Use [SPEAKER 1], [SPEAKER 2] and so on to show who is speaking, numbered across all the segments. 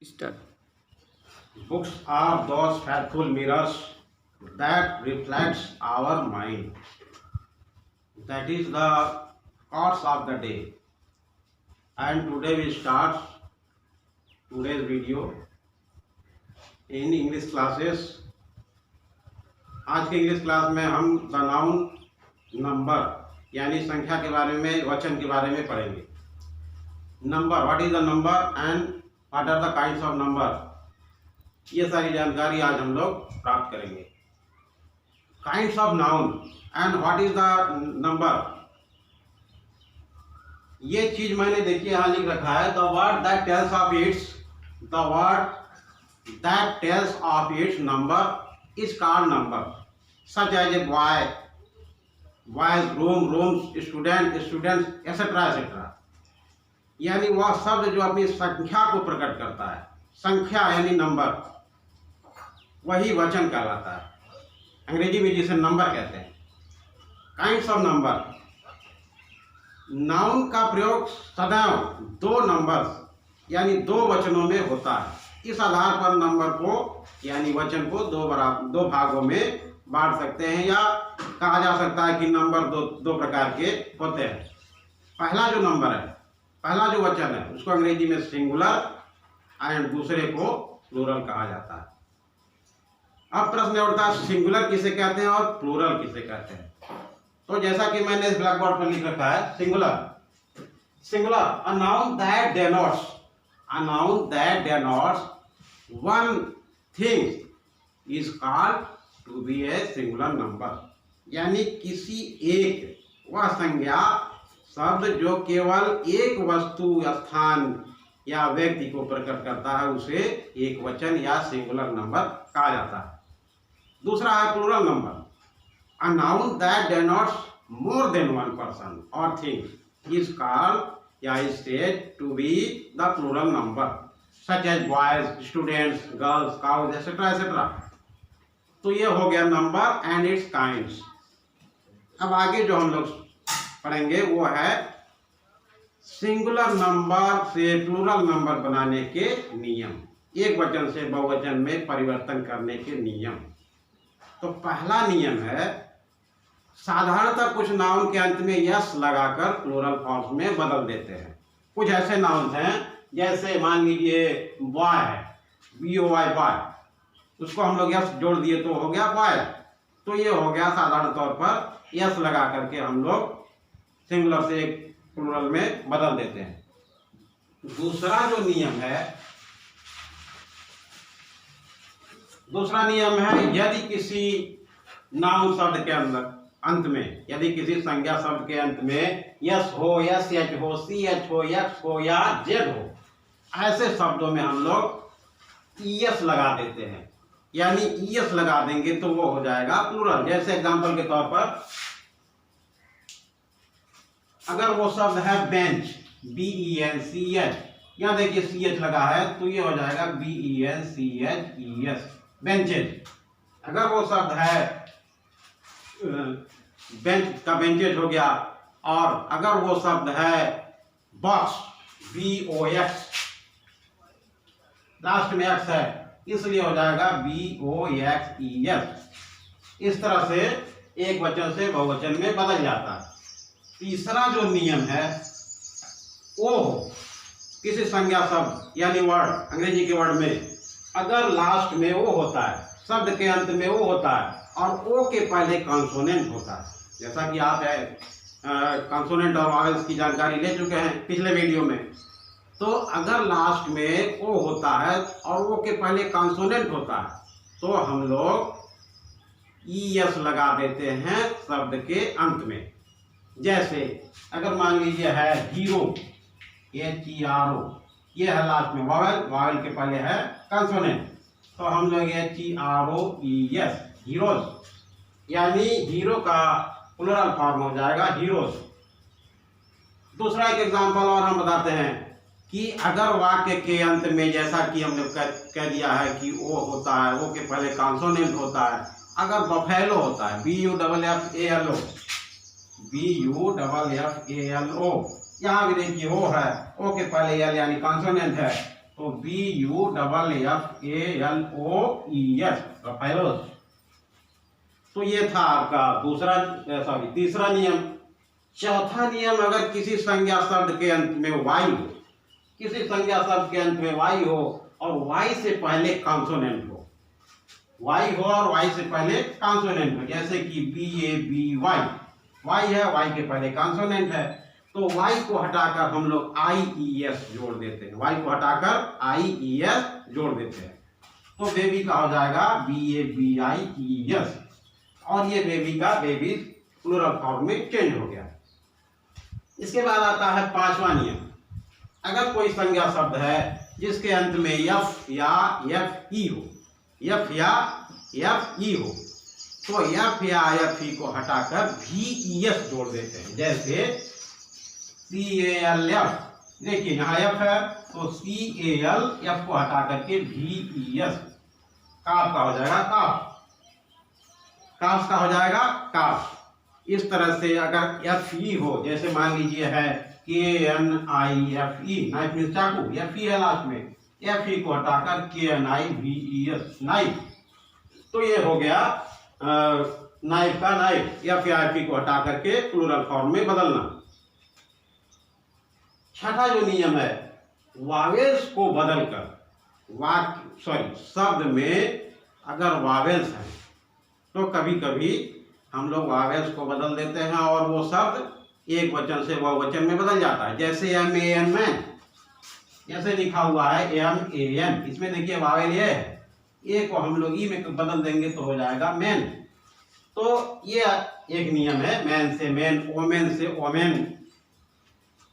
[SPEAKER 1] Start.
[SPEAKER 2] Books are those faithful mirrors that reflects our mind. That is the course of the day. And today we start today's video in English classes. आज के English class में हम the noun number यानी संख्या के बारे में, वचन के बारे में पढ़ेंगे. Number, what is the number and what are the kinds of number, ये सारी जानकारी आज हम लोग प्राप्त करेंगे. Kinds of noun and what is the number, ये चीज मैंने देखिए यहाँ लिख रखा है. The word that tells of its, the word that tells of its number is called number. Such as a boy, boys, room, rooms, student, students, etcetera etcetera. यानी वह शब्द जो अपनी संख्या को प्रकट करता है, संख्या यानी नंबर, वही वचन कहलाता है. अंग्रेजी में जिसे नंबर कहते हैं. काइंड्स ऑफ नंबर, नाउन का प्रयोग सदैव दो नंबर्स यानी दो वचनों में होता है. इस आधार पर नंबर को यानी वचन को दो भागों में बांट सकते हैं, या कहा जा सकता है कि नंबर दो प्रकार के होते हैं. पहला जो नंबर है, पहला जो वचन है, उसको अंग्रेजी में सिंगुलर एंड दूसरे को प्लूरल कहा जाता है. अब प्रश्न उठता है, सिंगुलर किसे कहते हैं और प्लूरल किसे कहते हैं. तो जैसा कि मैंने इस ब्लैक बोर्ड पर लिख रखा है, singular, singular, a noun that denotes, a noun that denotes one thing is called to be a singular number. यानी किसी एक वह संज्ञा शब्द जो केवल एक वस्तु, स्थान या व्यक्ति को प्रकट करता है, उसे एक वचन या सिंगुलर नंबर कहा जाता है. दूसरा है plural number, a noun that denotes more than one person और थिंग इज कॉल्ड या is said to be the plural number, such as boys, students, girls, cows, etcetera etcetera. तो ये हो गया नंबर एंड इट्स काइंड्स. अब आगे जो हम लोग पढ़ेंगे वो है सिंगुलर नंबर से प्लूरल नंबर बनाने के नियम, एक वचन से बहुवचन में परिवर्तन करने के नियम. तो पहला नियम है, साधारणतः कुछ नाउन के अंत में यस लगाकर प्लूरल फॉर्म्स में बदल देते हैं. कुछ ऐसे नाउन हैं, जैसे मान लीजिए बॉय है, BOY बॉय, उसको हम लोग यस जोड़ दिए तो हो गया बॉय. तो ये हो गया साधारण तौर पर यस लगा करके हम लोग सिंगुलर से प्लूरल में बदल देते हैं. दूसरा जो नियम है, दूसरा नियम है, यदि किसी नाउन शब्द के अंदर अंत में, यदि किसी संज्ञा शब्द के अंत में यस हो, यस एच हो, CH हो, यक्स हो या जेड हो, ऐसे शब्दों में हम लोग ES लगा देते हैं. यानी ES लगा देंगे तो वो हो जाएगा प्लूरल. जैसे एग्जांपल के तौर पर, अगर वो शब्द है बेंच, BENCH, यहाँ देखिए CH लगा है तो ये हो जाएगा BENCHES, बेंचेज. अगर वो शब्द है बेंच का बेंचेज हो गया, और अगर वो शब्द है बॉक्स, BOX, लास्ट में एक्स है इसलिए हो जाएगा BOXES. इस तरह से एक वचन से बहुवचन में बदल जाता है. तीसरा जो नियम है, ओ किसी संज्ञा शब्द यानी वर्ड, अंग्रेजी के वर्ड में अगर लास्ट में ओ होता है, शब्द के अंत में ओ होता है और ओ के पहले कॉन्सोनेंट होता है, जैसा कि आप कॉन्सोनेंट और वॉवेल्स की जानकारी ले चुके हैं पिछले वीडियो में. तो अगर लास्ट में ओ होता है और ओ के पहले कॉन्सोनेंट होता है, तो हम लोग ES लगा देते हैं शब्द के अंत में. जैसे अगर मान लीजिए है हीरो, HERO, ये है लास्ट में वॉवेल, वॉवेल के पहले है कॉन्सोनेंट, तो हम लोग HEROES, हीरोज. यानी हीरो का प्लूरल फॉर्म हो जाएगा हीरोज. दूसरा एक एग्जांपल और हम बताते हैं कि अगर वाक्य के अंत में, जैसा कि हमने कह दिया है कि ओ होता है, ओ के पहले कॉन्सोनेंट होता है, अगर बफेलो होता है, BUFFALO, BUFFALO, यहाँ भी देखिए ओ है, ओ के पहले एल यानी कॉन्सोनेंट है, तो BUFFALOES, रफेलोस। तो ये था आपका तीसरा नियम। चौथा नियम, अगर किसी संज्ञा शब्द के अंत में वाई हो, किसी संज्ञा शब्द के अंत में वाई हो और वाई से पहले कॉन्सोनेंट हो, वाई हो और वाई से पहले कॉन्सोनेंट हो, जैसे कि BABY, वाई है, वाई के पहले कॉन्सोनेंट है, तो वाई को हटाकर हम लोग IES जोड़ देते हैं, वाई को हटाकर IES जोड़ देते हैं, तो बेबी का हो जाएगा BABIES, और ये बेबी का बेबी प्लूरल फॉर्म में चेंज हो गया। इसके बाद आता है पांचवा नियम। अगर कोई संज्ञा शब्द है जिसके अंत में F या FE हो, F या FE हो, तो F या FE को हटाकर VES जोड़ देते हैं, जैसे CALF। देखिए यहाँ F है तो CAL, F को हटा करके VES, काफ का हो जाएगा काफ, काफ का हो जाएगा काफ। इस तरह से अगर FE हो, जैसे मान लीजिए है KNIFE, नाइफ मीन्स चाकू, FE है लास्ट में, FE को हटाकर KNIVES, नाइफ, तो ये हो गया नाइफ का नाइफ। F या FE को हटा करके प्लूरल फॉर्म में बदलना। छठा जो नियम है, वावेल्स को बदलकर शब्द में अगर वावेल्स हैं तो कभी कभी हम लोग वावेल्स को बदल देते हैं और वो शब्द एक वचन से बहुवचन में बदल जाता है, जैसे MAN, मैन, जैसे लिखा हुआ है MAN, इसमें देखिए वावेल ये है, ए को हम लोग ई में बदल देंगे तो हो जाएगा मैन। तो ये एक नियम है, मैन से मैन, ओमेन से ओमेन,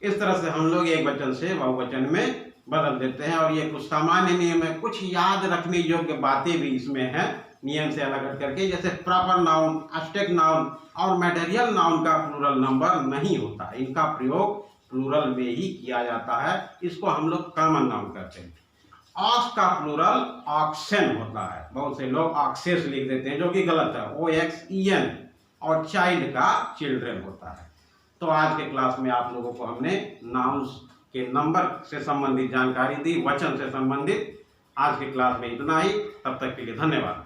[SPEAKER 2] इस तरह से हम लोग एक वचन से बहुवचन में बदल देते हैं। और ये कुछ सामान्य नियम है, कुछ याद रखने योग्य बातें भी इसमें हैं नियम से अलग करके, जैसे प्रॉपर नाउन, एब्स्ट्रैक्ट नाउन और मटेरियल नाउन का प्लूरल नंबर नहीं होता, इनका प्रयोग प्लूरल में ही किया जाता है, इसको हम लोग कॉमन नाउन कहते हैं। ऑक्स का प्लूरल ऑक्सेन होता है, बहुत से लोग ऑक्सेस लिख देते हैं जो कि गलत है, OXEN, और चाइल्ड का चिल्ड्रन होता है। तो आज के क्लास में आप लोगों को हमने नाउन्स के नंबर से संबंधित जानकारी दी, वचन से संबंधित। आज के क्लास में इतना ही, तब तक के लिए धन्यवाद।